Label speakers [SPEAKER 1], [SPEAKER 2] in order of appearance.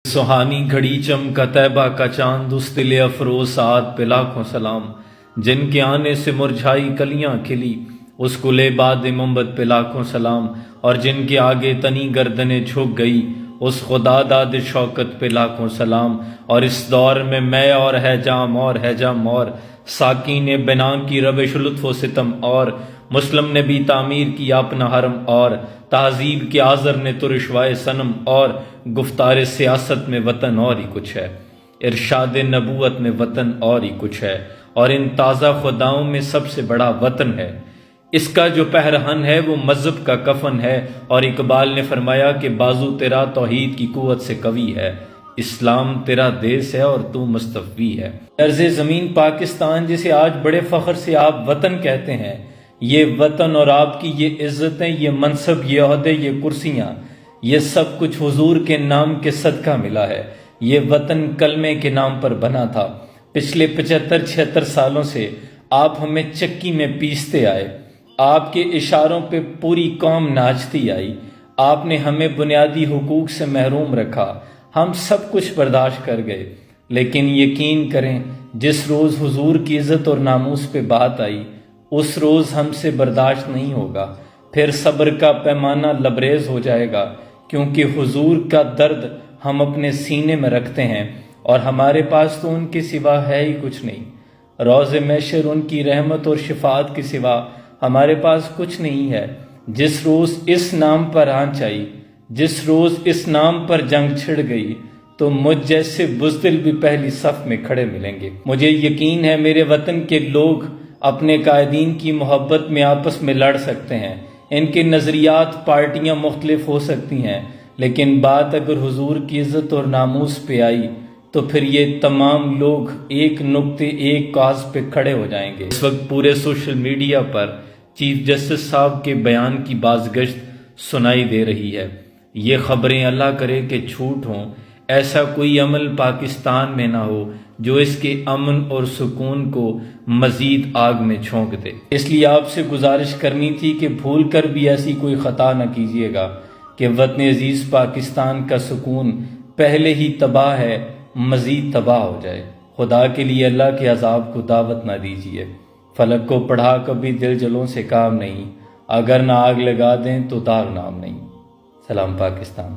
[SPEAKER 1] سہانی گھڑی چمکا طیبہ کا چاند، اس دل افروز سعاد پہ لاکھوں سلام، جن کے آنے سے مرجھائی کلیاں کھلی، اس گلے باد منبت پہ لاکھوں سلام، اور جن کے آگے تنی گردنیں جھک گئی، اس خدا داد شوکت پہ لاکھوں سلام۔ اور اس دور میں میں اور ہے جام اور ہے جم اور، ساقی نے بنا کی روش لطف و ستم اور، مسلم نے بھی تعمیر کیا اپنا حرم اور، تہذیب کے آزر نے تو رشوائے صنم اور، گفتار سیاست میں وطن اور ہی کچھ ہے، ارشاد نبوت میں وطن اور ہی کچھ ہے، اور ان تازہ خداؤں میں سب سے بڑا وطن ہے۔ اس کا جو پہرہن ہے وہ مذہب کا کفن ہے، اور اقبال نے فرمایا کہ بازو تیرا توحید کی قوت سے قوی ہے، اسلام تیرا دیس ہے اور تو مستوفی ہے۔ ارض زمین پاکستان جسے آج بڑے فخر سے آپ وطن کہتے ہیں، یہ وطن اور آپ کی یہ عزتیں، یہ منصب، یہ عہدے، یہ کرسیاں، یہ سب کچھ حضور کے نام کے صدقہ ملا ہے۔ یہ وطن کلمے کے نام پر بنا تھا۔ پچھلے 75-76 سالوں سے آپ ہمیں چکی میں پیستے آئے، آپ کے اشاروں پہ پوری قوم ناچتی آئی، آپ نے ہمیں بنیادی حقوق سے محروم رکھا، ہم سب کچھ برداشت کر گئے، لیکن یقین کریں جس روز حضور کی عزت اور ناموس پہ بات آئی، اس روز ہم سے برداشت نہیں ہوگا، پھر صبر کا پیمانہ لبریز ہو جائے گا، کیونکہ حضور کا درد ہم اپنے سینے میں رکھتے ہیں، اور ہمارے پاس تو ان کے سوا ہے ہی کچھ نہیں۔ روز محشر ان کی رحمت اور شفاعت کے سوا ہمارے پاس کچھ نہیں ہے۔ جس روز اس نام پر آنچ آئی، جس روز اس نام پر جنگ چھڑ گئی، تو مجھ جیسے بزدل بھی پہلی صف میں کھڑے ملیں گے۔ مجھے یقین ہے میرے وطن کے لوگ اپنے قائدین کی محبت میں آپس میں لڑ سکتے ہیں، ان کے نظریات پارٹیاں مختلف ہو سکتی ہیں، لیکن بات اگر حضور کی عزت اور ناموس پہ آئی تو پھر یہ تمام لوگ ایک نقطے، ایک کاز پہ کھڑے ہو جائیں گے۔ اس وقت پورے سوشل میڈیا پر چیف جسٹس صاحب کے بیان کی بازگشت سنائی دے رہی ہے۔ یہ خبریں اللہ کرے کہ جھوٹ ہوں، ایسا کوئی عمل پاکستان میں نہ ہو جو اس کے امن اور سکون کو مزید آگ میں جھونک دے۔ اس لیے آپ سے گزارش کرنی تھی کہ بھول کر بھی ایسی کوئی خطا نہ کیجیے گا کہ وطن عزیز پاکستان کا سکون پہلے ہی تباہ ہے، مزید تباہ ہو جائے۔ خدا کے لیے اللہ کے عذاب کو دعوت نہ دیجیے۔ فلک کو پڑھا کبھی دل جلوں سے کام نہیں، اگر نہ آگ لگا دیں تو داغ نام نہیں۔ سلام پاکستان۔